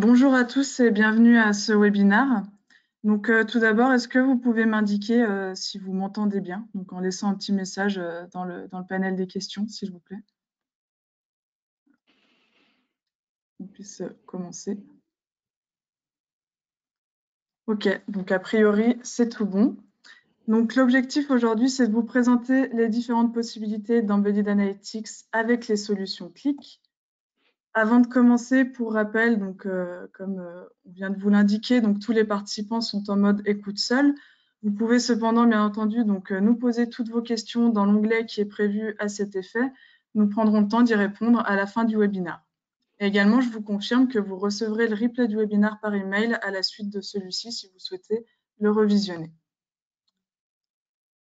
Bonjour à tous et bienvenue à ce webinaire. Donc, tout d'abord, est-ce que vous pouvez m'indiquer si vous m'entendez bien, donc en laissant un petit message dans le panel des questions, s'il vous plaît. On puisse commencer. Ok, donc a priori, c'est tout bon. Donc, l'objectif aujourd'hui, c'est de vous présenter les différentes possibilités d'Embedded Analytics avec les solutions Qlik. Avant de commencer, pour rappel, donc, comme on vient de vous l'indiquer, donc tous les participants sont en mode écoute seule. Vous pouvez cependant, bien entendu, donc, nous poser toutes vos questions dans l'onglet qui est prévu à cet effet. Nous prendrons le temps d'y répondre à la fin du webinaire. Et également, je vous confirme que vous recevrez le replay du webinaire par email à la suite de celui-ci si vous souhaitez le revisionner.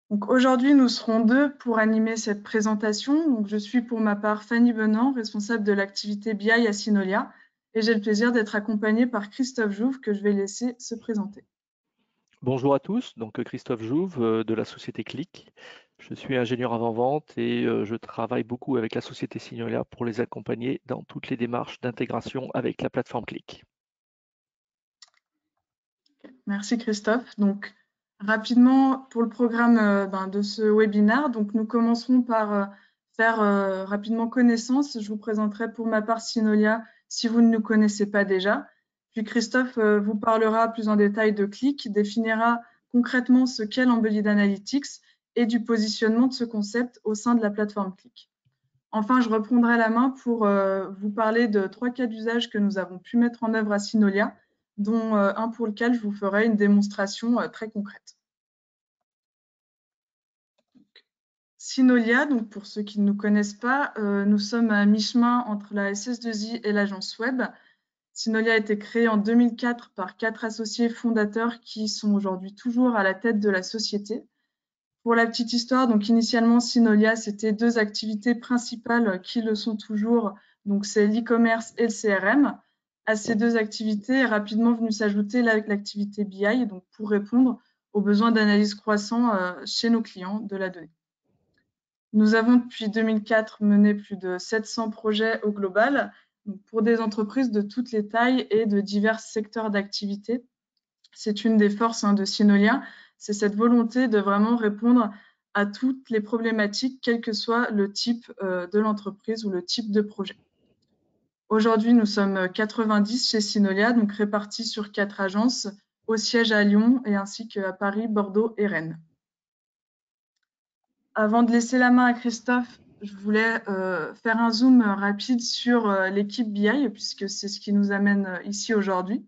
Donc aujourd'hui, nous serons deux pour animer cette présentation. Donc, je suis pour ma part Fanny Benant, responsable de l'activité BI à Synolia, et j'ai le plaisir d'être accompagnée par Christophe Jouve, que je vais laisser se présenter. Bonjour à tous, donc Christophe Jouve de la société Qlik. Je suis ingénieur avant-vente et je travaille beaucoup avec la société Signolia pour les accompagner dans toutes les démarches d'intégration avec la plateforme Qlik. Merci Christophe. Donc, rapidement, pour le programme de ce webinaire, donc, nous commencerons par faire rapidement connaissance. Je vous présenterai pour ma part Synolia si vous ne nous connaissez pas déjà. Puis Christophe vous parlera plus en détail de Qlik, définira concrètement ce qu'est l'Embedded Analytics et du positionnement de ce concept au sein de la plateforme Qlik. Enfin, je reprendrai la main pour vous parler de 3 cas d'usage que nous avons pu mettre en œuvre à Synolia, dont un pour lequel je vous ferai une démonstration très concrète. Synolia, donc pour ceux qui ne nous connaissent pas, nous sommes à mi-chemin entre la SS2I et l'agence web. Synolia a été créée en 2004 par 4 associés fondateurs qui sont aujourd'hui toujours à la tête de la société. Pour la petite histoire, donc initialement, Synolia, c'était 2 activités principales qui le sont toujours. Donc, c'est l'e-commerce et le CRM. À ces 2 activités est rapidement venue s'ajouter l'activité BI, donc pour répondre aux besoins d'analyse croissants chez nos clients de la donnée. Nous avons depuis 2004 mené plus de 700 projets au global, donc pour des entreprises de toutes les tailles et de divers secteurs d'activité. C'est une des forces de Synolia, c'est cette volonté de vraiment répondre à toutes les problématiques, quel que soit le type de l'entreprise ou le type de projet. Aujourd'hui, nous sommes 90 chez Synolia, donc répartis sur 4 agences, au siège à Lyon et ainsi qu'à Paris, Bordeaux et Rennes. Avant de laisser la main à Christophe, je voulais faire un zoom rapide sur l'équipe BI, puisque c'est ce qui nous amène ici aujourd'hui.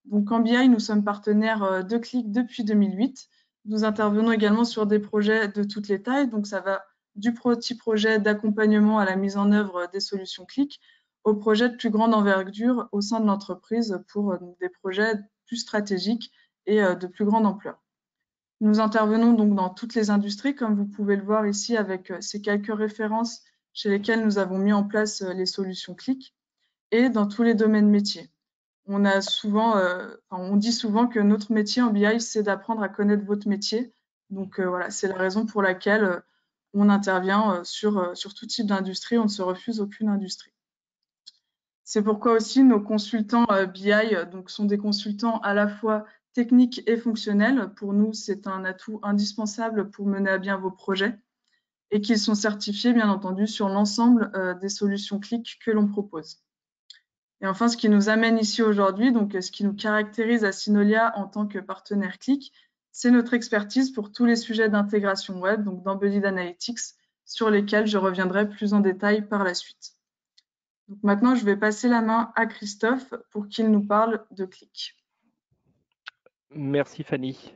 Donc en BI, nous sommes partenaires de Qlik depuis 2008. Nous intervenons également sur des projets de toutes les tailles. Donc ça va du petit projet d'accompagnement à la mise en œuvre des solutions Qlik au projet de plus grande envergure au sein de l'entreprise pour des projets plus stratégiques et de plus grande ampleur. Nous intervenons donc dans toutes les industries, comme vous pouvez le voir ici avec ces quelques références chez lesquelles nous avons mis en place les solutions Qlik, et dans tous les domaines métiers. On dit souvent que notre métier en BI, c'est d'apprendre à connaître votre métier. Donc voilà, c'est la raison pour laquelle on intervient sur tout type d'industrie. On ne se refuse aucune industrie. C'est pourquoi aussi nos consultants BI donc, sont des consultants à la fois techniques et fonctionnels. Pour nous, c'est un atout indispensable pour mener à bien vos projets et qu'ils sont certifiés, bien entendu, sur l'ensemble des solutions Qlik que l'on propose. Et enfin, ce qui nous amène ici aujourd'hui, donc ce qui nous caractérise à Synolia en tant que partenaire Qlik, c'est notre expertise pour tous les sujets d'intégration web, donc d'Embedded Analytics, sur lesquels je reviendrai plus en détail par la suite. Donc maintenant, je vais passer la main à Christophe pour qu'il nous parle de Qlik. Merci Fanny.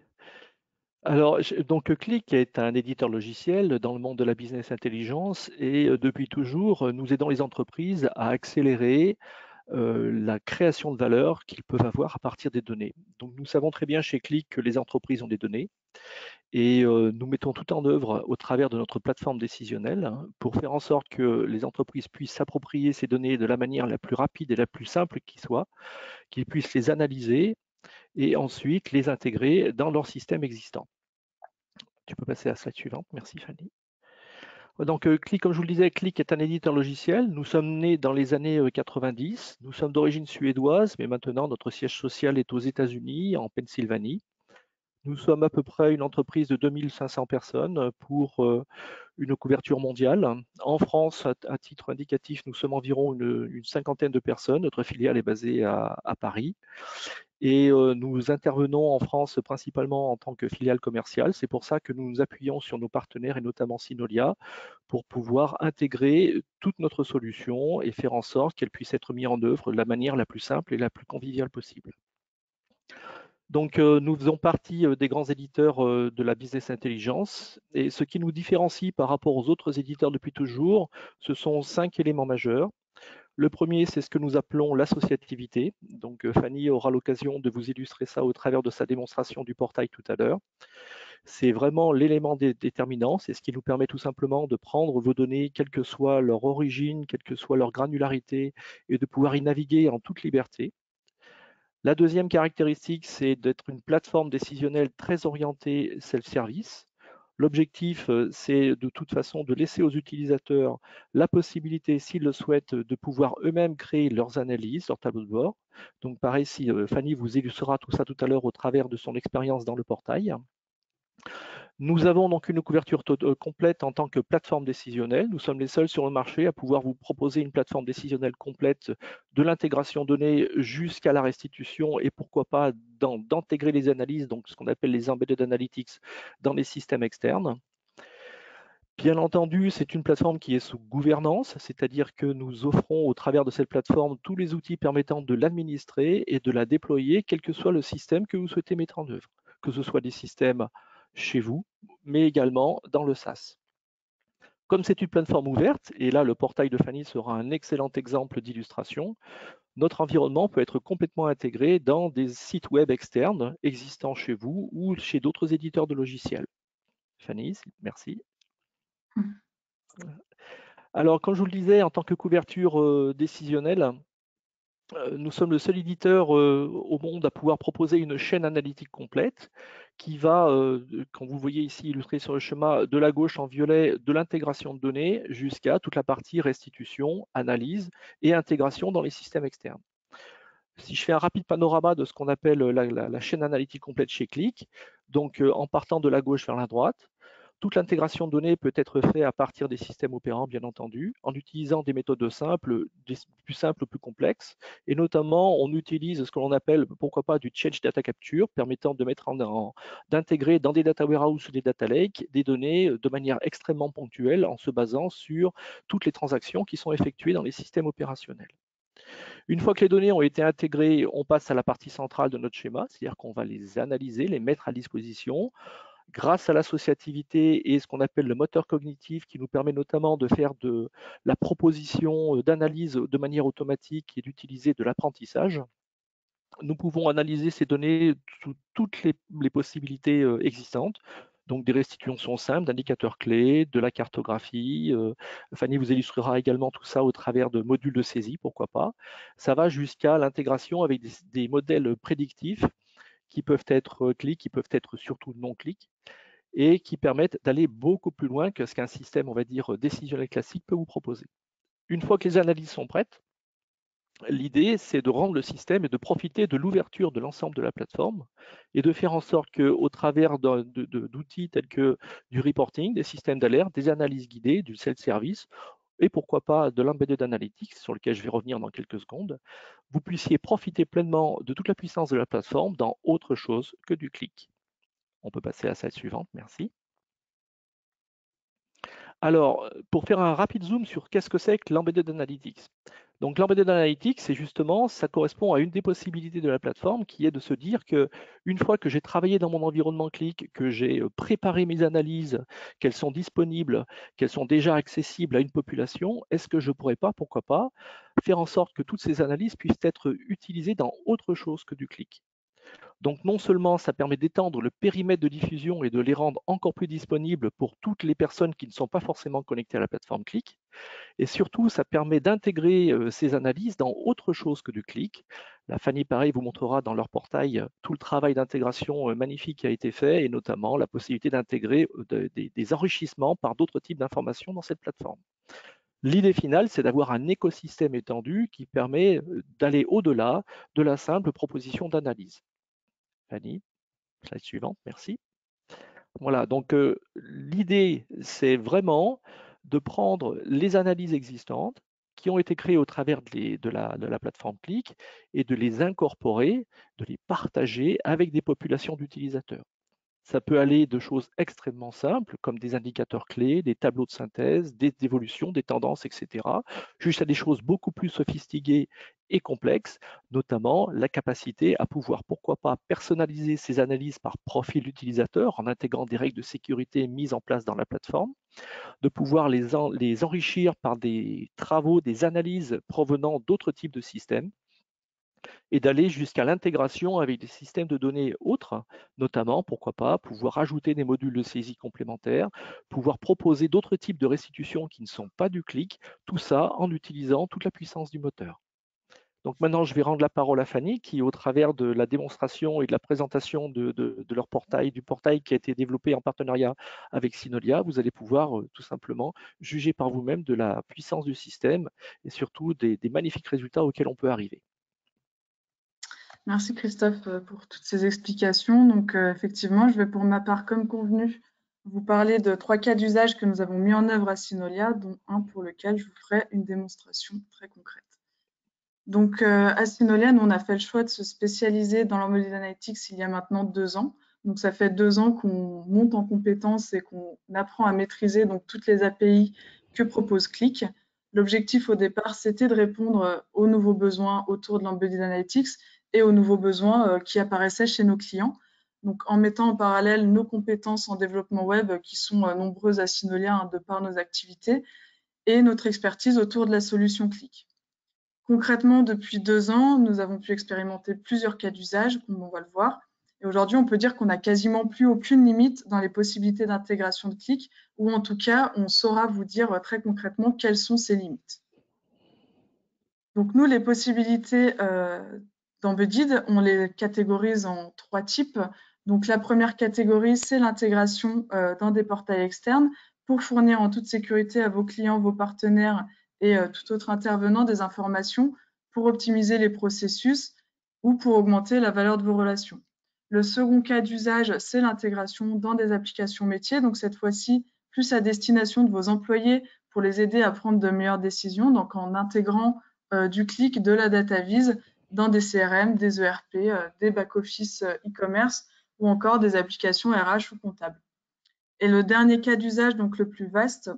Alors, donc Qlik est un éditeur logiciel dans le monde de la business intelligence et depuis toujours, nous aidons les entreprises à accélérer la création de valeur qu'ils peuvent avoir à partir des données. Donc, nous savons très bien chez Qlik que les entreprises ont des données et nous mettons tout en œuvre au travers de notre plateforme décisionnelle pour faire en sorte que les entreprises puissent s'approprier ces données de la manière la plus rapide et la plus simple qui soit, qu'ils puissent les analyser et ensuite les intégrer dans leur système existant. Tu peux passer à la slide suivante. Merci Fanny. Donc, Qlik, comme je vous le disais, Qlik est un éditeur logiciel. Nous sommes nés dans les années 90. Nous sommes d'origine suédoise, mais maintenant notre siège social est aux États-Unis, en Pennsylvanie. Nous sommes à peu près une entreprise de 2500 personnes pour une couverture mondiale. En France, à titre indicatif, nous sommes environ une cinquantaine de personnes. Notre filiale est basée à Paris. Et nous intervenons en France principalement en tant que filiale commerciale. C'est pour ça que nous nous appuyons sur nos partenaires et notamment Synolia pour pouvoir intégrer toute notre solution et faire en sorte qu'elle puisse être mise en œuvre de la manière la plus simple et la plus conviviale possible. Donc, nous faisons partie des grands éditeurs de la business intelligence. Et ce qui nous différencie par rapport aux autres éditeurs depuis toujours, ce sont 5 éléments majeurs. Le premier, c'est ce que nous appelons l'associativité. Donc, Fanny aura l'occasion de vous illustrer ça au travers de sa démonstration du portail tout à l'heure. C'est vraiment l'élément déterminant. C'est ce qui nous permet tout simplement de prendre vos données, quelle que soit leur origine, quelle que soit leur granularité, et de pouvoir y naviguer en toute liberté. La deuxième caractéristique, c'est d'être une plateforme décisionnelle très orientée self-service. L'objectif, c'est de toute façon de laisser aux utilisateurs la possibilité, s'ils le souhaitent, de pouvoir eux-mêmes créer leurs analyses, leurs tableaux de bord. Donc pareil, si Fanny vous illustrera tout ça tout à l'heure au travers de son expérience dans le portail. Nous avons donc une couverture complète en tant que plateforme décisionnelle. Nous sommes les seuls sur le marché à pouvoir vous proposer une plateforme décisionnelle complète de l'intégration donnée jusqu'à la restitution et pourquoi pas d'intégrer les analyses, donc ce qu'on appelle les embedded analytics, dans les systèmes externes. Bien entendu, c'est une plateforme qui est sous gouvernance, c'est-à-dire que nous offrons au travers de cette plateforme tous les outils permettant de l'administrer et de la déployer, quel que soit le système que vous souhaitez mettre en œuvre, que ce soit des systèmes chez vous, mais également dans le SaaS. Comme c'est une plateforme ouverte, et là le portail de Fanny sera un excellent exemple d'illustration, notre environnement peut être complètement intégré dans des sites web externes existants chez vous ou chez d'autres éditeurs de logiciels. Fanny, merci. Alors, comme je vous le disais, en tant que couverture décisionnelle, nous sommes le seul éditeur au monde à pouvoir proposer une chaîne analytique complète qui va, comme vous voyez ici illustré sur le schéma, de la gauche en violet, de l'intégration de données jusqu'à toute la partie restitution, analyse et intégration dans les systèmes externes. Si je fais un rapide panorama de ce qu'on appelle la chaîne analytique complète chez Qlik, donc en partant de la gauche vers la droite, toute l'intégration de données peut être faite à partir des systèmes opérants, bien entendu, en utilisant des méthodes simples, des plus simples, plus complexes. Et notamment, on utilise ce que l'on appelle, pourquoi pas, du change data capture, permettant de d'intégrer dans des data warehouses ou des data lakes des données de manière extrêmement ponctuelle en se basant sur toutes les transactions qui sont effectuées dans les systèmes opérationnels. Une fois que les données ont été intégrées, on passe à la partie centrale de notre schéma, c'est-à-dire qu'on va les analyser, les mettre à disposition grâce à l'associativité et ce qu'on appelle le moteur cognitif qui nous permet notamment de faire de la proposition d'analyse de manière automatique et d'utiliser de l'apprentissage. Nous pouvons analyser ces données sous toutes les possibilités existantes. Donc des restitutions simples, d'indicateurs clés, de la cartographie. Fanny vous illustrera également tout ça au travers de modules de saisie, pourquoi pas. Ça va jusqu'à l'intégration avec des modèles prédictifs qui peuvent être clics, qui peuvent être surtout non-clics, et qui permettent d'aller beaucoup plus loin que ce qu'un système, on va dire, décisionnel classique peut vous proposer. Une fois que les analyses sont prêtes, l'idée, c'est de rendre le système et de profiter de l'ouverture de l'ensemble de la plateforme et de faire en sorte qu'au travers d'outils tels que du reporting, des systèmes d'alerte, des analyses guidées, du self-service et pourquoi pas de l'embedded analytics, sur lequel je vais revenir dans quelques secondes, vous puissiez profiter pleinement de toute la puissance de la plateforme dans autre chose que du clic. On peut passer à la slide suivante, merci. Alors, pour faire un rapide zoom sur qu'est-ce que c'est que l'embedded analytics. Donc l'embedded analytics, c'est justement, ça correspond à une des possibilités de la plateforme qui est de se dire que une fois que j'ai travaillé dans mon environnement Qlik, que j'ai préparé mes analyses, qu'elles sont disponibles, qu'elles sont déjà accessibles à une population, est-ce que je ne pourrais pas, pourquoi pas, faire en sorte que toutes ces analyses puissent être utilisées dans autre chose que du Qlik. Donc non seulement ça permet d'étendre le périmètre de diffusion et de les rendre encore plus disponibles pour toutes les personnes qui ne sont pas forcément connectées à la plateforme Click, et surtout ça permet d'intégrer ces analyses dans autre chose que du Click. La Fanny, pareil, vous montrera dans leur portail tout le travail d'intégration magnifique qui a été fait, et notamment la possibilité d'intégrer des enrichissements par d'autres types d'informations dans cette plateforme. L'idée finale, c'est d'avoir un écosystème étendu qui permet d'aller au-delà de la simple proposition d'analyse. Fanny, slide suivante, merci. Voilà, donc l'idée, c'est vraiment de prendre les analyses existantes qui ont été créées au travers de la plateforme Click et de les incorporer, de les partager avec des populations d'utilisateurs. Ça peut aller de choses extrêmement simples, comme des indicateurs clés, des tableaux de synthèse, des évolutions, des tendances, etc., jusqu'à des choses beaucoup plus sophistiquées et complexes, notamment la capacité à pouvoir, pourquoi pas, personnaliser ces analyses par profil utilisateur en intégrant des règles de sécurité mises en place dans la plateforme, de pouvoir les enrichir par des travaux, des analyses provenant d'autres types de systèmes, et d'aller jusqu'à l'intégration avec des systèmes de données autres, notamment, pourquoi pas, pouvoir ajouter des modules de saisie complémentaires, pouvoir proposer d'autres types de restitutions qui ne sont pas du clic, tout ça en utilisant toute la puissance du moteur. Donc maintenant, je vais rendre la parole à Fanny qui, au travers de la démonstration et de la présentation de leur portail, du portail qui a été développé en partenariat avec Synolia, vous allez pouvoir tout simplement juger par vous-même de la puissance du système et surtout des magnifiques résultats auxquels on peut arriver. Merci Christophe pour toutes ces explications. Donc effectivement, je vais pour ma part, comme convenu, vous parler de 3 cas d'usage que nous avons mis en œuvre à Synolia, dont un pour lequel je vous ferai une démonstration très concrète. Donc à Synolia, nous on a fait le choix de se spécialiser dans l'embedded analytics il y a maintenant 2 ans. Donc ça fait 2 ans qu'on monte en compétences et qu'on apprend à maîtriser donc toutes les API que propose Click. L'objectif au départ, c'était de répondre aux nouveaux besoins autour de l'embedded analytics et aux nouveaux besoins qui apparaissaient chez nos clients. Donc en mettant en parallèle nos compétences en développement web qui sont nombreuses à Synolia de par nos activités et notre expertise autour de la solution Click. Concrètement, depuis 2 ans, nous avons pu expérimenter plusieurs cas d'usage, comme on va le voir. Et aujourd'hui, on peut dire qu'on n'a quasiment plus aucune limite dans les possibilités d'intégration de Click, ou en tout cas, on saura vous dire très concrètement quelles sont ces limites. Donc nous, les possibilités d'embedded, on les catégorise en 3 types. Donc la première catégorie, c'est l'intégration dans des portails externes pour fournir en toute sécurité à vos clients, vos partenaires et tout autre intervenant des informations pour optimiser les processus ou pour augmenter la valeur de vos relations. Le second cas d'usage, c'est l'intégration dans des applications métiers. Donc cette fois-ci, plus à destination de vos employés pour les aider à prendre de meilleures décisions, donc en intégrant du clic, de la data vise dans des CRM, des ERP, des back-office e-commerce ou encore des applications RH ou comptables. Et le dernier cas d'usage, donc le plus vaste,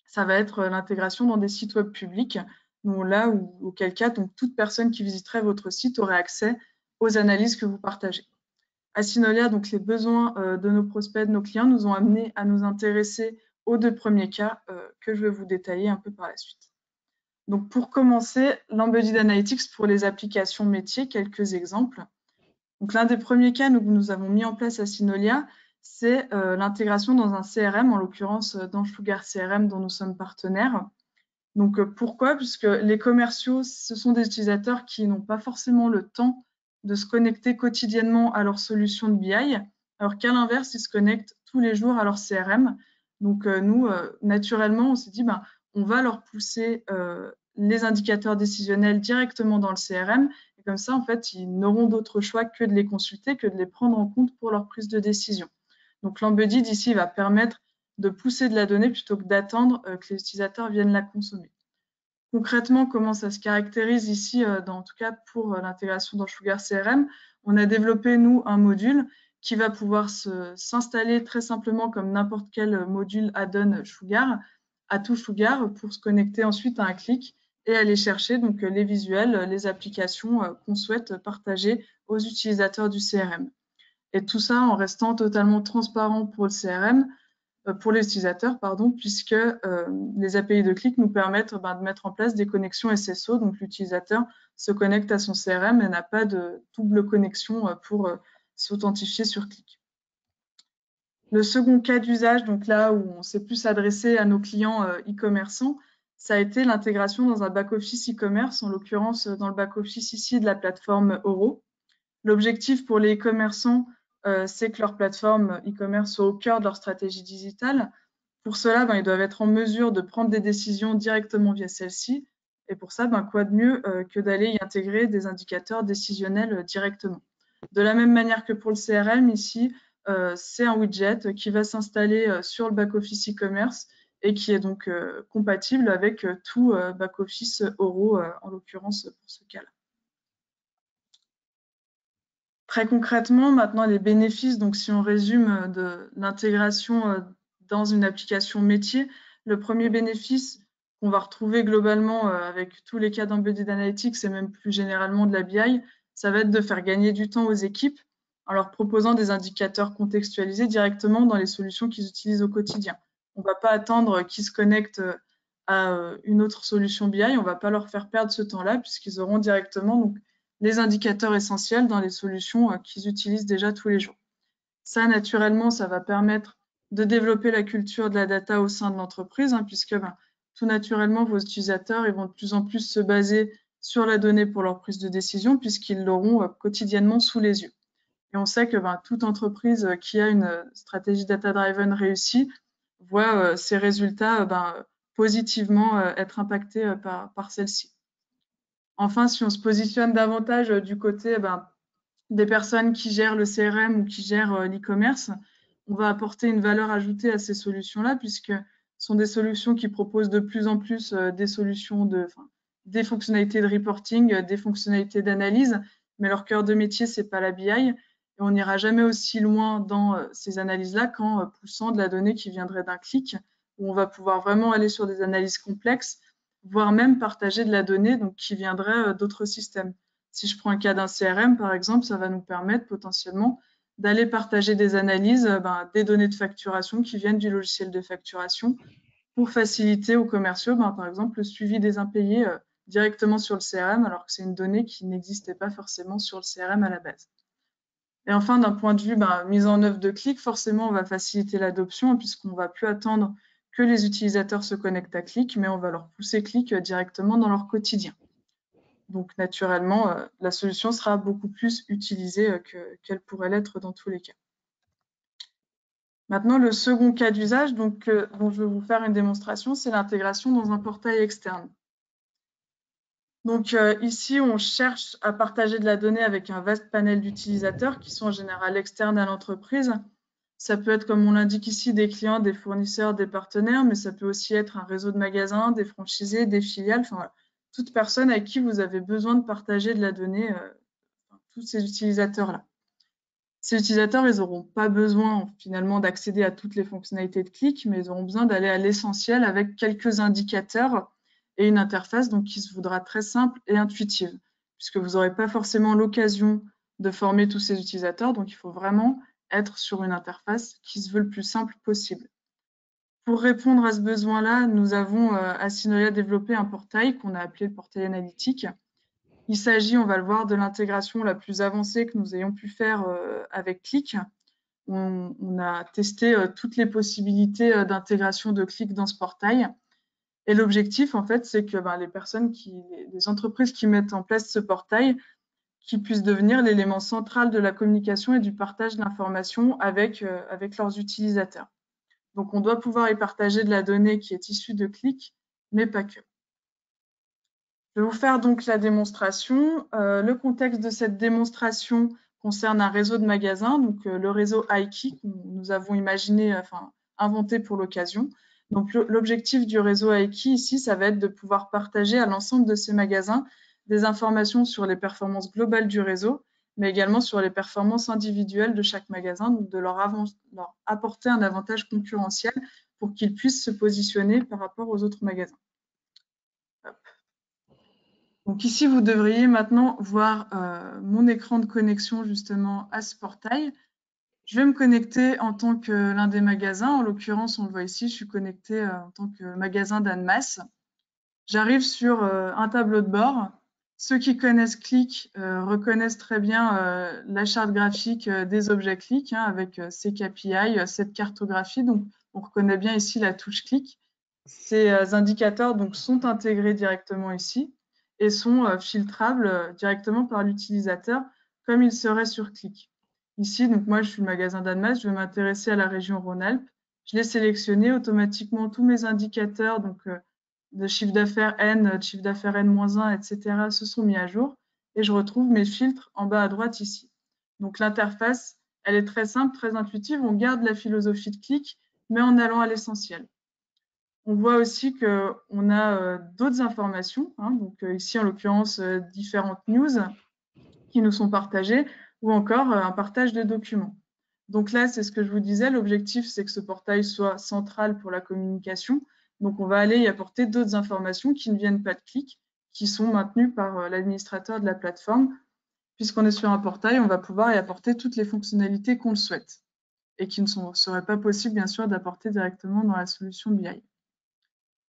ça va être l'intégration dans des sites web publics, là où, auquel cas, donc, toute personne qui visiterait votre site aurait accès aux analyses que vous partagez. À Synolia, donc, les besoins de nos prospects, de nos clients, nous ont amenés à nous intéresser aux 2 premiers cas que je vais vous détailler un peu par la suite. Donc, pour commencer, l'embedded analytics pour les applications métiers, quelques exemples. Donc, l'un des premiers cas que nous avons mis en place à Synolia, c'est l'intégration dans un CRM, en l'occurrence dans Sugar CRM dont nous sommes partenaires. Donc, pourquoi? Puisque les commerciaux, ce sont des utilisateurs qui n'ont pas forcément le temps de se connecter quotidiennement à leur solution de BI, alors qu'à l'inverse, ils se connectent tous les jours à leur CRM. Donc, nous, naturellement, on s'est dit, on va leur pousser les indicateurs décisionnels directement dans le CRM. Et comme ça, en fait, ils n'auront d'autre choix que de les consulter, que de les prendre en compte pour leur prise de décision. Donc, l'embedded ici va permettre de pousser de la donnée plutôt que d'attendre que les utilisateurs viennent la consommer. Concrètement, comment ça se caractérise ici, en tout cas pour l'intégration dans Sugar CRM? On a développé, nous, un module qui va pouvoir s'installer très simplement comme n'importe quel module add-on Sugar, à tout Sugar, pour se connecter ensuite à un clic et aller chercher donc, les visuels, les applications qu'on souhaite partager aux utilisateurs du CRM. Et tout ça en restant totalement transparent pour le CRM, pour les utilisateurs, pardon, puisque les API de Qlik nous permettent de mettre en place des connexions SSO. Donc, l'utilisateur se connecte à son CRM et n'a pas de double connexion pour s'authentifier sur Qlik. Le second cas d'usage, donc là où on s'est plus adressé à nos clients e-commerçants, ça a été l'intégration dans un back-office e-commerce, en l'occurrence dans le back-office ici de la plateforme Oro. L'objectif pour les e-commerçants, c'est que leur plateforme e-commerce soit au cœur de leur stratégie digitale. Pour cela, ils doivent être en mesure de prendre des décisions directement via celle-ci. Et pour ça, quoi de mieux que d'aller y intégrer des indicateurs décisionnels directement. De la même manière que pour le CRM, ici, c'est un widget qui va s'installer sur le back-office e-commerce et qui est donc compatible avec tout back-office Oro, en l'occurrence pour ce cas-là. Très concrètement, maintenant, les bénéfices, donc si on résume de l'intégration dans une application métier, le premier bénéfice qu'on va retrouver globalement avec tous les cas d'embedded analytics et même plus généralement de la BI, ça va être de faire gagner du temps aux équipes en leur proposant des indicateurs contextualisés directement dans les solutions qu'ils utilisent au quotidien. On ne va pas attendre qu'ils se connectent à une autre solution BI, on ne va pas leur faire perdre ce temps-là puisqu'ils auront directement les indicateurs essentiels dans les solutions qu'ils utilisent déjà tous les jours. Ça, naturellement, ça va permettre de développer la culture de la data au sein de l'entreprise, puisque tout naturellement, vos utilisateurs ils vont de plus en plus se baser sur la donnée pour leur prise de décision, puisqu'ils l'auront quotidiennement sous les yeux. Et on sait que toute entreprise qui a une stratégie data-driven réussie voit ses résultats positivement être impactés par celle-ci. Enfin, si on se positionne davantage du côté des personnes qui gèrent le CRM ou qui gèrent l'e-commerce, on va apporter une valeur ajoutée à ces solutions-là, puisque ce sont des solutions qui proposent de plus en plus des solutions des fonctionnalités de reporting, des fonctionnalités d'analyse, mais leur cœur de métier, c'est pas la BI. Et on n'ira jamais aussi loin dans ces analyses-là qu'en poussant de la donnée qui viendrait d'un clic, où on va pouvoir vraiment aller sur des analyses complexes, voire même partager de la donnée qui viendrait d'autres systèmes. Si je prends le cas d'un CRM, par exemple, ça va nous permettre potentiellement d'aller partager des analyses, des données de facturation qui viennent du logiciel de facturation pour faciliter aux commerciaux, par exemple, le suivi des impayés directement sur le CRM, alors que c'est une donnée qui n'existait pas forcément sur le CRM à la base. Et enfin, d'un point de vue mise en œuvre de Qlik, forcément, on va faciliter l'adoption puisqu'on ne va plus attendre que les utilisateurs se connectent à Qlik, mais on va leur pousser Qlik directement dans leur quotidien. Donc, naturellement, la solution sera beaucoup plus utilisée qu'elle pourrait l'être dans tous les cas. Maintenant, le second cas d'usage dont je vais vous faire une démonstration, c'est l'intégration dans un portail externe. Donc, ici, on cherche à partager de la donnée avec un vaste panel d'utilisateurs qui sont en général externes à l'entreprise. Ça peut être, comme on l'indique ici, des clients, des fournisseurs, des partenaires, mais ça peut aussi être un réseau de magasins, des franchisés, des filiales, voilà, toute personne avec qui vous avez besoin de partager de la donnée, tous ces utilisateurs-là. Ces utilisateurs, ils n'auront pas besoin finalement d'accéder à toutes les fonctionnalités de Qlik, mais ils auront besoin d'aller à l'essentiel avec quelques indicateurs et une interface qui se voudra très simple et intuitive, puisque vous n'aurez pas forcément l'occasion de former tous ces utilisateurs, donc il faut vraiment être sur une interface qui se veut le plus simple possible. Pour répondre à ce besoin-là, nous avons à Synolia développé un portail qu'on a appelé le portail analytique. Il s'agit, on va le voir, de l'intégration la plus avancée que nous ayons pu faire avec Qlik. On a testé toutes les possibilités d'intégration de Qlik dans ce portail. Et l'objectif, en fait, c'est que les entreprises qui mettent en place ce portail, qui puissent devenir l'élément central de la communication et du partage d'informations avec leurs utilisateurs. Donc, on doit pouvoir y partager de la donnée qui est issue de Qlik, mais pas que. Je vais vous faire donc la démonstration. Le contexte de cette démonstration concerne un réseau de magasins, donc le réseau Aiki que nous avons inventé pour l'occasion. Donc l'objectif du réseau Aiki ici, ça va être de pouvoir partager à l'ensemble de ces magasins des informations sur les performances globales du réseau, mais également sur les performances individuelles de chaque magasin, donc de leur apporter un avantage concurrentiel pour qu'ils puissent se positionner par rapport aux autres magasins. Hop. Donc ici, vous devriez maintenant voir mon écran de connexion justement à ce portail. Je vais me connecter en tant que l'un des magasins. En l'occurrence, on le voit ici, je suis connectée en tant que magasin d'Annemasse. J'arrive sur un tableau de bord. Ceux qui connaissent Click reconnaissent très bien la charte graphique des objets Click avec ses KPI, cette cartographie. Donc, on reconnaît bien ici la touche Click. Ces indicateurs donc, sont intégrés directement ici et sont filtrables directement par l'utilisateur comme il serait sur Click. Ici, donc moi, je suis le magasin d'Annemasse, je vais m'intéresser à la région Rhône-Alpes. Je l'ai sélectionné automatiquement, tous mes indicateurs, donc de chiffre d'affaires N, de chiffre d'affaires N-1, etc., se sont mis à jour et je retrouve mes filtres en bas à droite ici. Donc l'interface, elle est très simple, très intuitive. On garde la philosophie de Click, mais en allant à l'essentiel. On voit aussi qu'on a d'autres informations, donc ici en l'occurrence différentes news qui nous sont partagées ou encore un partage de documents. Donc là, c'est ce que je vous disais, l'objectif c'est que ce portail soit central pour la communication. Donc on va aller y apporter d'autres informations qui ne viennent pas de Click, qui sont maintenues par l'administrateur de la plateforme. Puisqu'on est sur un portail, on va pouvoir y apporter toutes les fonctionnalités qu'on le souhaite et qui ne seraient pas possibles bien sûr d'apporter directement dans la solution BI.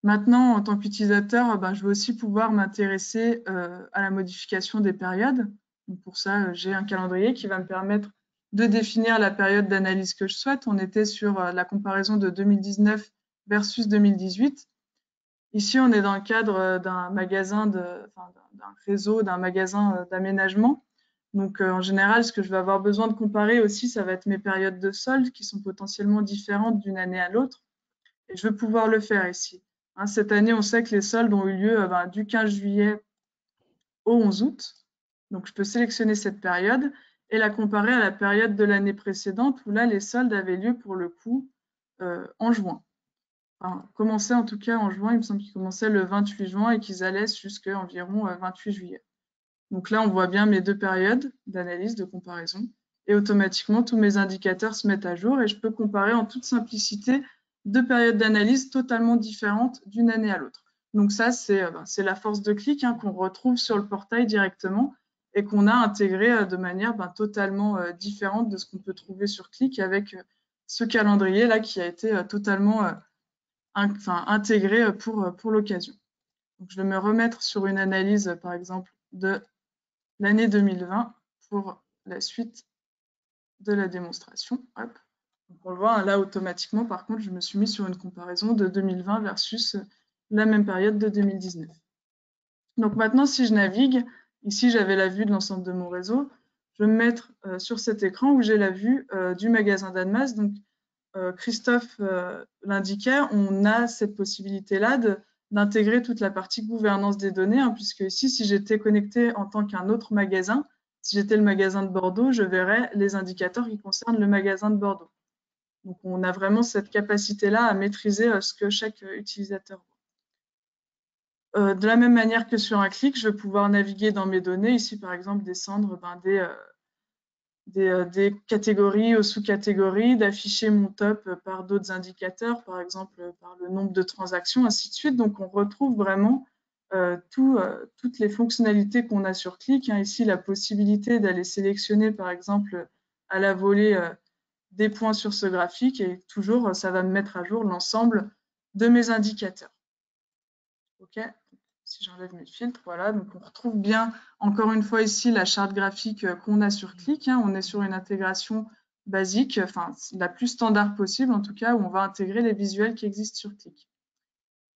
Maintenant, en tant qu'utilisateur, je vais aussi pouvoir m'intéresser à la modification des périodes. Donc pour ça, j'ai un calendrier qui va me permettre de définir la période d'analyse que je souhaite. On était sur la comparaison de 2019 versus 2018. Ici, on est dans le cadre d'un magasin, d'un réseau, d'un magasin d'aménagement. Donc en général, ce que je vais avoir besoin de comparer aussi, ça va être mes périodes de solde qui sont potentiellement différentes d'une année à l'autre. Et je vais pouvoir le faire ici. Cette année, on sait que les soldes ont eu lieu du 15 juillet au 11 août. Donc, je peux sélectionner cette période et la comparer à la période de l'année précédente où là, les soldes avaient lieu pour le coup en juin. Enfin, commençaient en tout cas en juin. Il me semble qu'ils commençaient le 28 juin et qu'ils allaient jusqu'à environ 28 juillet. Donc là, on voit bien mes deux périodes d'analyse, de comparaison. Et automatiquement, tous mes indicateurs se mettent à jour et je peux comparer en toute simplicité deux périodes d'analyse totalement différentes d'une année à l'autre. Donc ça, c'est la force de Click qu'on retrouve sur le portail directement et qu'on a intégré de manière totalement différente de ce qu'on peut trouver sur Click avec ce calendrier-là qui a été totalement intégré pour l'occasion. Donc, je vais me remettre sur une analyse, par exemple, de l'année 2020 pour la suite de la démonstration. Hop. Donc on le voit là automatiquement, par contre, je me suis mis sur une comparaison de 2020 versus la même période de 2019. Donc maintenant, si je navigue, ici j'avais la vue de l'ensemble de mon réseau, je vais me mettre sur cet écran où j'ai la vue du magasin d'Annemasse. Donc Christophe l'indiquait, on a cette possibilité-là d'intégrer toute la partie gouvernance des données, puisque ici, si j'étais connecté en tant qu'un autre magasin, si j'étais le magasin de Bordeaux, je verrais les indicateurs qui concernent le magasin de Bordeaux. Donc, on a vraiment cette capacité-là à maîtriser ce que chaque utilisateur voit. De la même manière que sur un clic, je vais pouvoir naviguer dans mes données. Ici, par exemple, descendre des catégories aux sous-catégories, d'afficher mon top par d'autres indicateurs, par exemple par le nombre de transactions, ainsi de suite. Donc, on retrouve vraiment toutes les fonctionnalités qu'on a sur Click. Ici, la possibilité d'aller sélectionner, par exemple, à la volée des points sur ce graphique et toujours, ça va me mettre à jour l'ensemble de mes indicateurs. OK. Si j'enlève mes filtres, voilà, donc on retrouve bien, encore une fois ici, la charte graphique qu'on a sur Click. On est sur une intégration basique, enfin la plus standard possible en tout cas, où on va intégrer les visuels qui existent sur Click.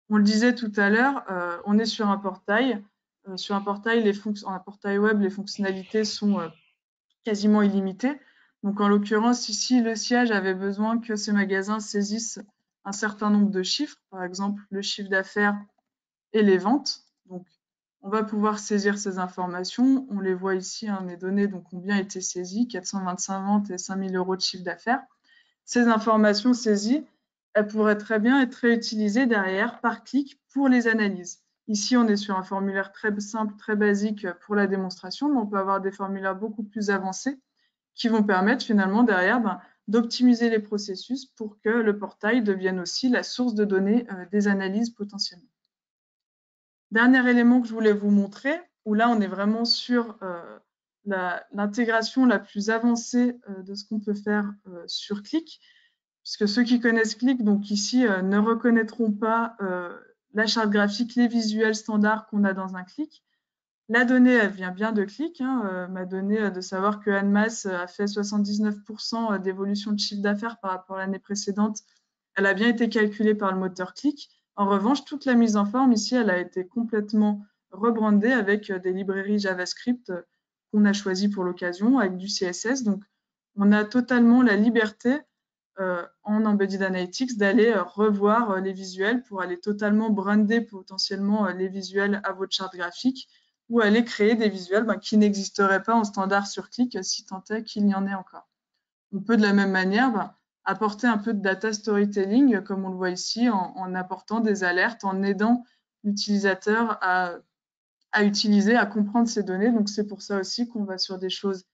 On le disait tout à l'heure, on est sur un portail. Sur un portail web, les fonctionnalités sont quasiment illimitées. Donc en l'occurrence, ici, le siège avait besoin que ces magasins saisissent un certain nombre de chiffres, par exemple le chiffre d'affaires et les ventes. Donc, on va pouvoir saisir ces informations. On les voit ici, mes données ont bien été saisies, 425 ventes et 5 000 € de chiffre d'affaires. Ces informations saisies, elles pourraient très bien être réutilisées derrière par Click pour les analyses. Ici, on est sur un formulaire très simple, très basique pour la démonstration, mais on peut avoir des formulaires beaucoup plus avancés qui vont permettre finalement derrière d'optimiser les processus pour que le portail devienne aussi la source de données des analyses potentiellement. Dernier élément que je voulais vous montrer, où là on est vraiment sur l'intégration la plus avancée de ce qu'on peut faire sur Qlik, puisque ceux qui connaissent Qlik, donc ici, ne reconnaîtront pas la charte graphique, les visuels standards qu'on a dans un Qlik. La donnée, elle vient bien de Qlik. Ma donnée de savoir que Annemasse a fait 79% d'évolution de chiffre d'affaires par rapport à l'année précédente, elle a bien été calculée par le moteur Qlik. En revanche, toute la mise en forme ici, elle a été complètement rebrandée avec des librairies JavaScript qu'on a choisies pour l'occasion, avec du CSS. Donc, on a totalement la liberté en Embedded Analytics d'aller revoir les visuels pour aller totalement brander potentiellement les visuels à votre charte graphique ou aller créer des visuels qui n'existeraient pas en standard sur Qlik si tant est qu'il y en ait encore. On peut de la même manière apporter un peu de data storytelling, comme on le voit ici, en apportant des alertes, en aidant l'utilisateur à utiliser, à comprendre ces données. Donc c'est pour ça aussi qu'on va sur des choses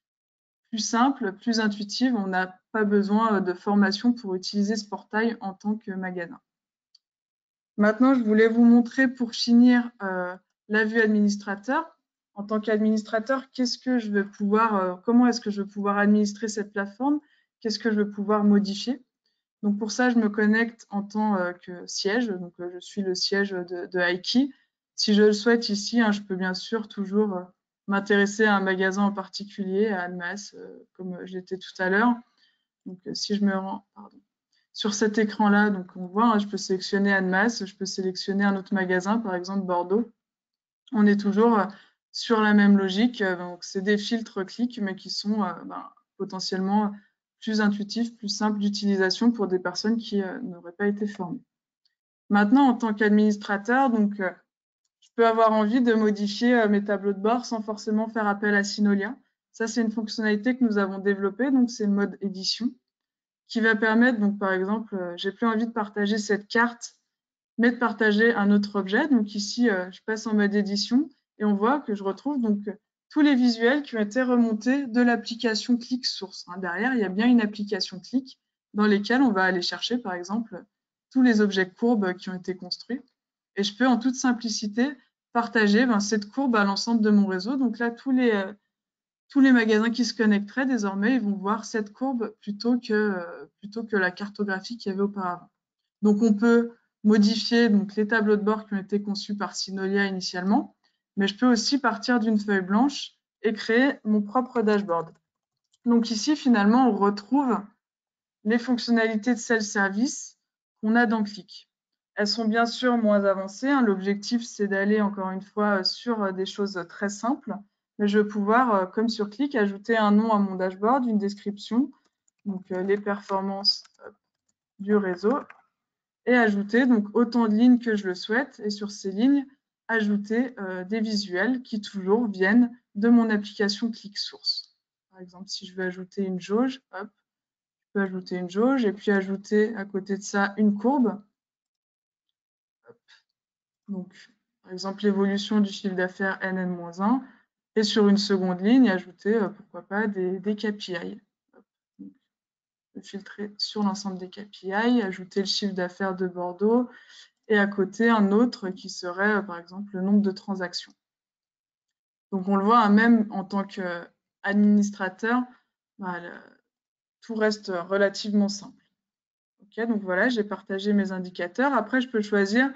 plus simples, plus intuitives. On n'a pas besoin de formation pour utiliser ce portail en tant que magasin. Maintenant, je voulais vous montrer pour finir la vue administrateur. En tant qu'administrateur, comment est-ce que je vais pouvoir administrer cette plateforme? Qu'est-ce que je vais pouvoir modifier? Donc pour ça, je me connecte en tant que siège. Donc je suis le siège de Aiki. Si je le souhaite ici, je peux bien sûr toujours m'intéresser à un magasin en particulier, à Annemasse, comme je l'étais tout à l'heure. Donc si je me rends, sur cet écran-là, donc on voit, je peux sélectionner Annemasse, je peux sélectionner un autre magasin, par exemple Bordeaux. On est toujours sur la même logique. Donc c'est des filtres Qlik, mais qui sont potentiellement plus intuitifs, plus simples d'utilisation pour des personnes qui n'auraient pas été formées. Maintenant, en tant qu'administrateur, donc je peux avoir envie de modifier mes tableaux de bord sans forcément faire appel à Synolia. Ça, c'est une fonctionnalité que nous avons développée, donc c'est le mode édition, qui va permettre, donc par exemple, j'ai plus envie de partager cette carte, mais de partager un autre objet. Donc ici, je passe en mode édition et on voit que je retrouve donc tous les visuels qui ont été remontés de l'application Qlik source. Derrière, il y a bien une application Qlik dans lesquelles on va aller chercher, par exemple, tous les objets courbes qui ont été construits. Et je peux, en toute simplicité, partager cette courbe à l'ensemble de mon réseau. Donc là, tous les magasins qui se connecteraient, désormais, ils vont voir cette courbe plutôt que la cartographie qu'il y avait auparavant. Donc, on peut modifier les tableaux de bord qui ont été conçus par Synolia initialement, mais je peux aussi partir d'une feuille blanche et créer mon propre dashboard. Donc ici, finalement, on retrouve les fonctionnalités de self-service qu'on a dans Qlik. Elles sont bien sûr moins avancées. L'objectif, c'est d'aller, encore une fois, sur des choses très simples. Mais je vais pouvoir, comme sur Qlik, ajouter un nom à mon dashboard, une description, donc les performances du réseau, et ajouter donc autant de lignes que je le souhaite. Et sur ces lignes, ajouter des visuels qui toujours viennent de mon application Qlik Source. Par exemple, si je veux ajouter une jauge, hop, je peux ajouter une jauge et puis ajouter à côté de ça une courbe. Hop. Donc, par exemple, l'évolution du chiffre d'affaires NN-1. Et sur une seconde ligne, ajouter, pourquoi pas, des KPI. Donc, filtrer sur l'ensemble des KPI, ajouter le chiffre d'affaires de Bordeaux et à côté un autre qui serait, par exemple, le nombre de transactions. Donc, on le voit, même en tant qu'administrateur, tout reste relativement simple. Okay, donc voilà, j'ai partagé mes indicateurs. Après, je peux choisir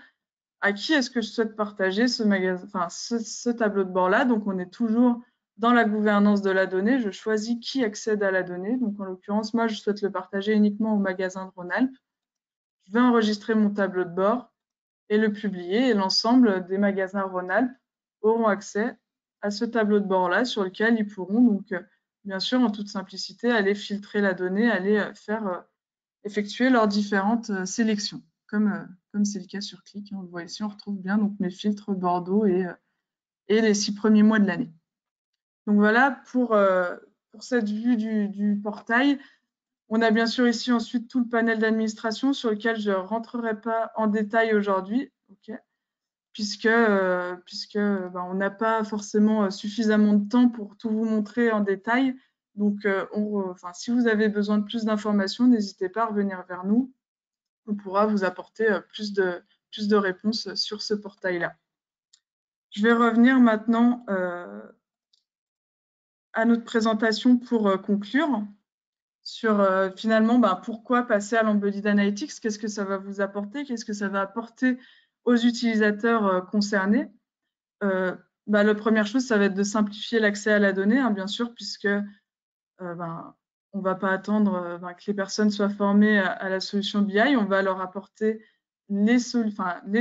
à qui est-ce que je souhaite partager ce tableau de bord-là. Donc, on est toujours dans la gouvernance de la donnée. Je choisis qui accède à la donnée. Donc, en l'occurrence, moi, je souhaite le partager uniquement au magasin de Rhône-Alpes. Je vais enregistrer mon tableau de bord et le publier. Et l'ensemble des magasins Rhône-Alpes auront accès à ce tableau de bord-là sur lequel ils pourront, donc, bien sûr, en toute simplicité, aller filtrer la donnée, aller effectuer leurs différentes sélections, comme c'est le cas sur Qlik. On le voit ici, on retrouve bien donc, mes filtres Bordeaux et les 6 premiers mois de l'année. Donc voilà pour cette vue du portail. On a bien sûr ici ensuite tout le panel d'administration sur lequel je ne rentrerai pas en détail aujourd'hui, okay, puisque on n'a pas forcément suffisamment de temps pour tout vous montrer en détail. Donc, si vous avez besoin de plus d'informations, n'hésitez pas à revenir vers nous. On pourra vous apporter plus de réponses sur ce portail-là. Je vais revenir maintenant à notre présentation pour conclure sur finalement pourquoi passer à l'Embodied Analytics, qu'est-ce que ça va vous apporter, qu'est-ce que ça va apporter aux utilisateurs concernés. La première chose, ça va être de simplifier l'accès à la donnée, hein, bien sûr, puisque on ne va pas attendre que les personnes soient formées à la solution BI, on va leur apporter les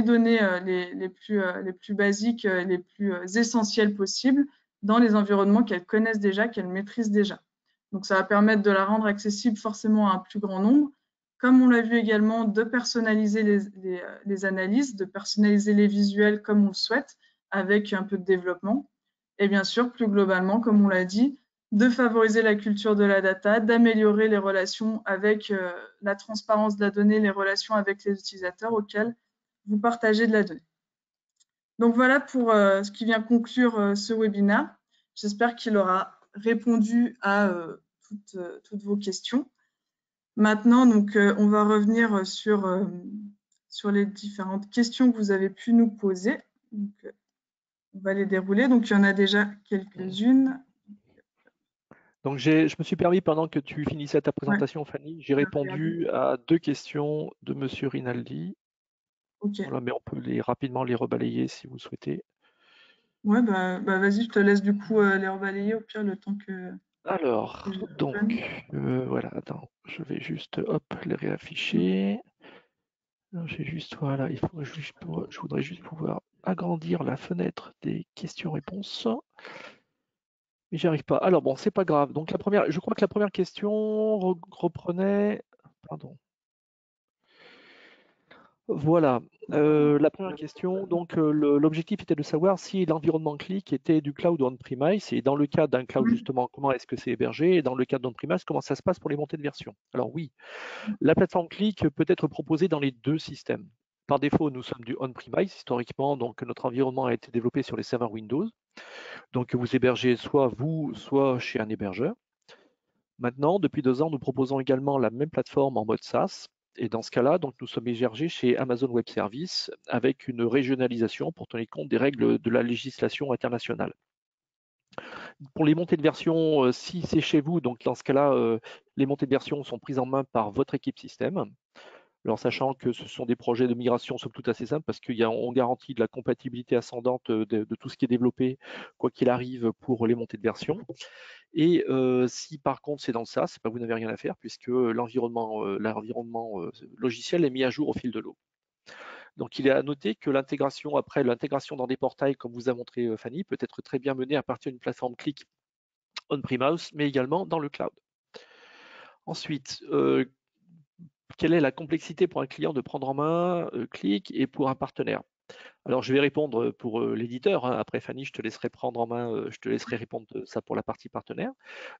données les plus basiques, les plus essentielles possibles dans les environnements qu'elles connaissent déjà, qu'elles maîtrisent déjà. Donc ça va permettre de la rendre accessible forcément à un plus grand nombre. Comme on l'a vu également, de personnaliser les analyses, de personnaliser les visuels comme on le souhaite, avec un peu de développement. Et bien sûr, plus globalement, comme on l'a dit, de favoriser la culture de la data, d'améliorer les relations avec la transparence de la donnée, les relations avec les utilisateurs auxquels vous partagez de la donnée. Donc voilà pour ce qui vient conclure ce webinaire. J'espère qu'il aura répondu à toutes vos questions. Maintenant, donc, on va revenir sur les différentes questions que vous avez pu nous poser. Donc, on va les dérouler. Donc, il y en a déjà quelques-unes. Donc, je me suis permis, pendant que tu finissais ta présentation, Fanny, j'ai répondu à 2 questions de Monsieur Rinaldi. Okay. Voilà, mais on peut rapidement les rebalayer si vous le souhaitez. Ouais, vas-y, je te laisse du coup les rebalayer au pire le temps que. Alors, donc, voilà, attends, je vais juste, hop, les réafficher. J'ai juste, voilà, je voudrais juste pouvoir agrandir la fenêtre des questions-réponses. Mais j'y arrive pas. Alors bon, c'est pas grave. Donc je crois que la première question reprenait, pardon. Voilà, la première question, donc l'objectif était de savoir si l'environnement Qlik était du cloud ou on-premise, et dans le cas d'un cloud justement, comment est-ce que c'est hébergé, et dans le cas d'on-premise, comment ça se passe pour les montées de version. Alors oui, la plateforme Qlik peut être proposée dans les 2 systèmes. Par défaut, nous sommes du on-premise, historiquement, donc notre environnement a été développé sur les serveurs Windows. Donc vous hébergez soit vous, soit chez un hébergeur. Maintenant, depuis 2 ans, nous proposons également la même plateforme en mode SaaS. Et dans ce cas-là, donc, nous sommes hébergés chez Amazon Web Services avec une régionalisation pour tenir compte des règles de la législation internationale. Pour les montées de version, si c'est chez vous, donc dans ce cas-là, les montées de version sont prises en main par votre équipe système. Alors, sachant que ce sont des projets de migration somme toute assez simples parce qu'on garantit de la compatibilité ascendante de tout ce qui est développé, quoi qu'il arrive, pour les montées de version. Et si par contre c'est dans le SaaS, vous n'avez rien à faire puisque l'environnement logiciel est mis à jour au fil de l'eau. Donc il est à noter que l'intégration dans des portails, comme vous a montré Fanny, peut être très bien menée à partir d'une plateforme Qlik on-premise, mais également dans le cloud. Ensuite, quelle est la complexité pour un client de prendre en main Qlik et pour un partenaire? Alors, je vais répondre pour l'éditeur. Hein. Après, Fanny, je te laisserai prendre en main, je te laisserai répondre ça pour la partie partenaire.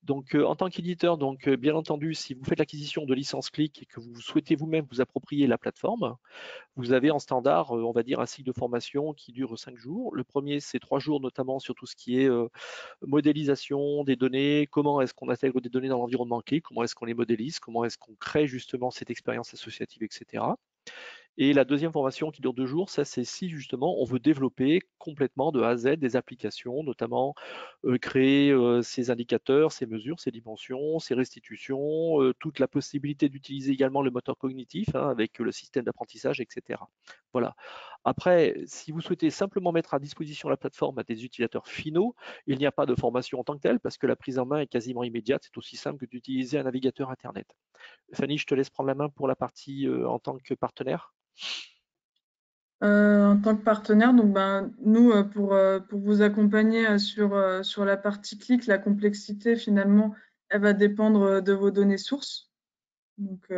Donc, en tant qu'éditeur, bien entendu, si vous faites l'acquisition de licence Qlik et que vous souhaitez vous-même vous approprier la plateforme, vous avez en standard, on va dire, un cycle de formation qui dure 5 jours. Le premier, c'est 3 jours, notamment sur tout ce qui est modélisation des données, comment est-ce qu'on intègre des données dans l'environnement Qlik, comment est-ce qu'on les modélise, comment est-ce qu'on crée justement cette expérience associative, etc. Et la deuxième formation qui dure 2 jours, ça c'est si justement on veut développer complètement de A à Z des applications, notamment créer ces indicateurs, ces mesures, ces dimensions, ces restitutions, toute la possibilité d'utiliser également le moteur cognitif avec le système d'apprentissage, etc. Voilà. Après, si vous souhaitez simplement mettre à disposition la plateforme à des utilisateurs finaux, il n'y a pas de formation en tant que telle parce que la prise en main est quasiment immédiate. C'est aussi simple que d'utiliser un navigateur Internet. Fanny, je te laisse prendre la main pour la partie en tant que partenaire. En tant que partenaire, donc nous, pour vous accompagner sur la partie Qlik, la complexité finalement, elle va dépendre de vos données sources. Donc,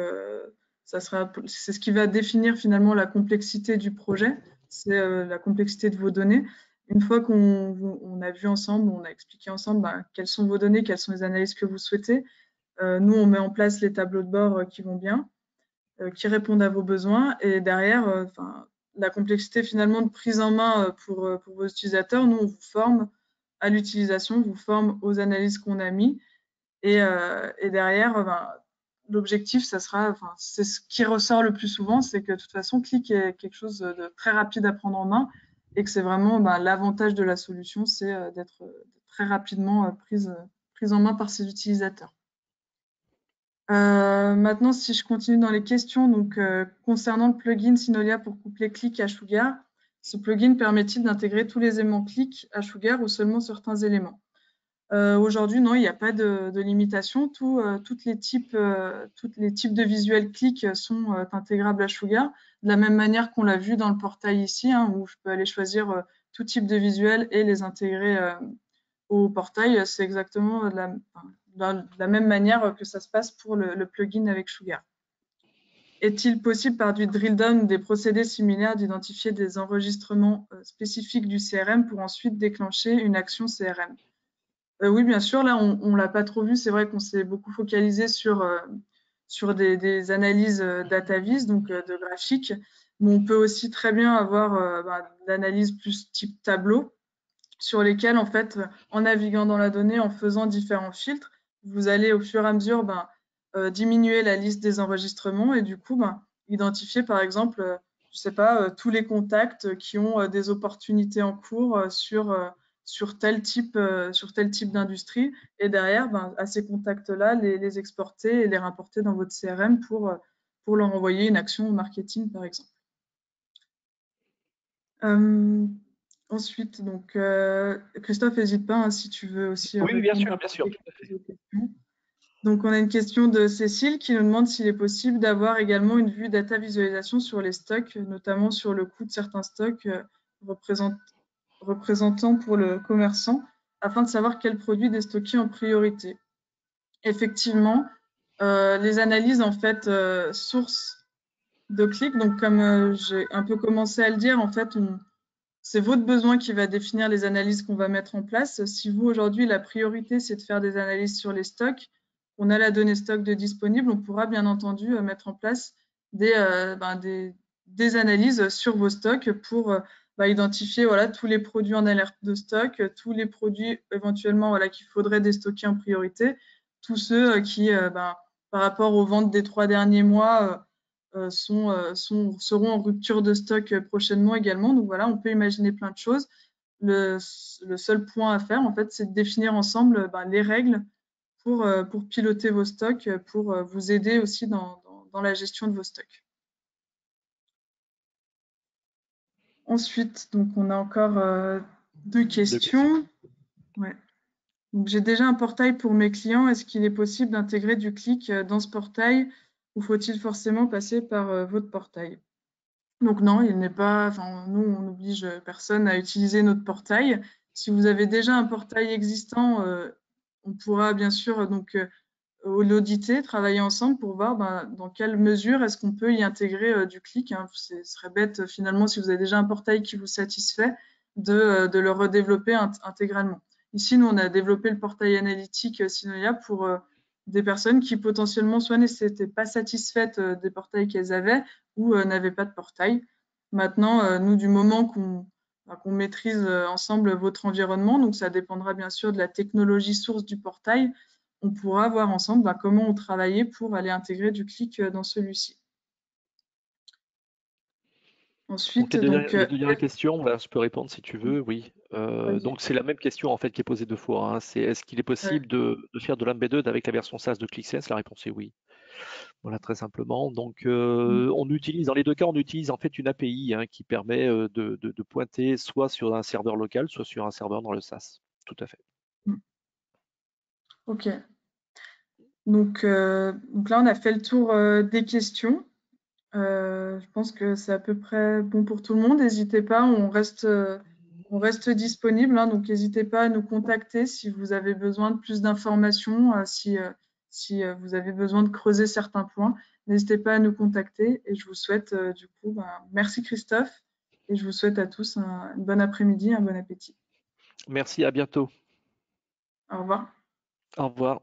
c'est ce qui va définir finalement la complexité du projet, c'est la complexité de vos données. Une fois qu'on a vu ensemble, on a expliqué ensemble quelles sont vos données, quelles sont les analyses que vous souhaitez, nous, on met en place les tableaux de bord qui vont bien, qui répondent à vos besoins. Et derrière, la complexité finalement de prise en main pour vos utilisateurs, nous, on vous forme à l'utilisation, on vous forme aux analyses qu'on a mis. Et derrière, l'objectif, ça sera, c'est ce qui ressort le plus souvent, c'est que de toute façon, Qlik est quelque chose de très rapide à prendre en main et que c'est vraiment l'avantage de la solution, c'est d'être très rapidement prise prise en main par ses utilisateurs. Maintenant, si je continue dans les questions, donc concernant le plugin Synolia pour coupler Click à Sugar, ce plugin permet-il d'intégrer tous les éléments Click à Sugar ou seulement certains éléments? Aujourd'hui, non, il n'y a pas de limitation. Toutes les types de visuels Click sont intégrables à Sugar, de la même manière qu'on l'a vu dans le portail ici, hein, où je peux aller choisir tout type de visuel et les intégrer au portail. C'est exactement de la même manière que ça se passe pour le plugin avec Sugar. Est-il possible par du drill down ou des procédés similaires d'identifier des enregistrements spécifiques du CRM pour ensuite déclencher une action CRM? Oui, bien sûr. Là, on ne l'a pas trop vu. C'est vrai qu'on s'est beaucoup focalisé sur des analyses data-vis, donc de graphiques. Mais on peut aussi très bien avoir de l'analyse plus type tableau, sur lesquels, en fait, en naviguant dans la donnée, en faisant différents filtres, vous allez au fur et à mesure diminuer la liste des enregistrements et du coup, identifier, par exemple, je sais pas, tous les contacts qui ont des opportunités en cours sur tel type d'industrie. Et derrière, à ces contacts-là, les exporter et les rapporter dans votre CRM pour leur envoyer une action marketing, par exemple. Ensuite, donc, Christophe, n'hésite pas, hein, si tu veux aussi Oui, bien répondre sûr, à bien sûr. quelques questions. Donc, on a une question de Cécile qui nous demande s'il est possible d'avoir également une vue data visualisation sur les stocks, notamment sur le coût de certains stocks représentant pour le commerçant, afin de savoir quel produit déstocker en priorité. Effectivement, les analyses en fait sources de clics, donc comme j'ai un peu commencé à le dire, en fait, c'est votre besoin qui va définir les analyses qu'on va mettre en place. Si vous, aujourd'hui, la priorité, c'est de faire des analyses sur les stocks, on a la donnée stock de disponible, on pourra bien entendu mettre en place des analyses sur vos stocks pour identifier tous les produits en alerte de stock, tous les produits éventuellement qu'il faudrait déstocker en priorité, tous ceux qui, par rapport aux ventes des 3 derniers mois, seront en rupture de stock prochainement également. Donc voilà, on peut imaginer plein de choses. Le seul point à faire, en fait, c'est de définir ensemble les règles pour piloter vos stocks, pour vous aider aussi dans la gestion de vos stocks. Ensuite, donc on a encore 2 questions. Ouais. Donc, j'ai déjà un portail pour mes clients. Est-ce qu'il est possible d'intégrer du clic dans ce portail ou faut-il forcément passer par votre portail? Donc non, il n'est pas. Enfin, nous, on n'oblige personne à utiliser notre portail. Si vous avez déjà un portail existant, on pourra bien sûr donc l'auditer, travailler ensemble pour voir dans quelle mesure est-ce qu'on peut y intégrer du clic. Hein. Ce serait bête finalement si vous avez déjà un portail qui vous satisfait de le redévelopper intégralement. Ici, nous, on a développé le portail analytique Synolia pour des personnes qui potentiellement soit n'étaient pas satisfaites des portails qu'elles avaient ou n'avaient pas de portail. Maintenant, nous, du moment qu'on maîtrise ensemble votre environnement, donc ça dépendra bien sûr de la technologie source du portail, on pourra voir ensemble comment on travaillait pour aller intégrer du clic dans celui-ci. Ensuite, Donc, la deuxième question, là, je peux répondre si tu veux, oui. Donc c'est la même question en fait qui est posée 2 fois. Hein. C'est est-ce qu'il est possible de faire de l'embedded avec la version SaaS de ClickSense? La réponse est oui. Voilà, très simplement. Donc on utilise, dans les 2 cas, on utilise en fait une API qui permet de pointer soit sur un serveur local, soit sur un serveur dans le SaaS. Tout à fait. Ok. Donc là, on a fait le tour des questions. Je pense que c'est à peu près bon pour tout le monde. N'hésitez pas, on reste disponible. Hein, donc n'hésitez pas à nous contacter si vous avez besoin de plus d'informations, si vous avez besoin de creuser certains points. N'hésitez pas à nous contacter et je vous souhaite du coup, merci Christophe et je vous souhaite à tous un bon après-midi, un bon appétit. Merci, à bientôt. Au revoir. Au revoir.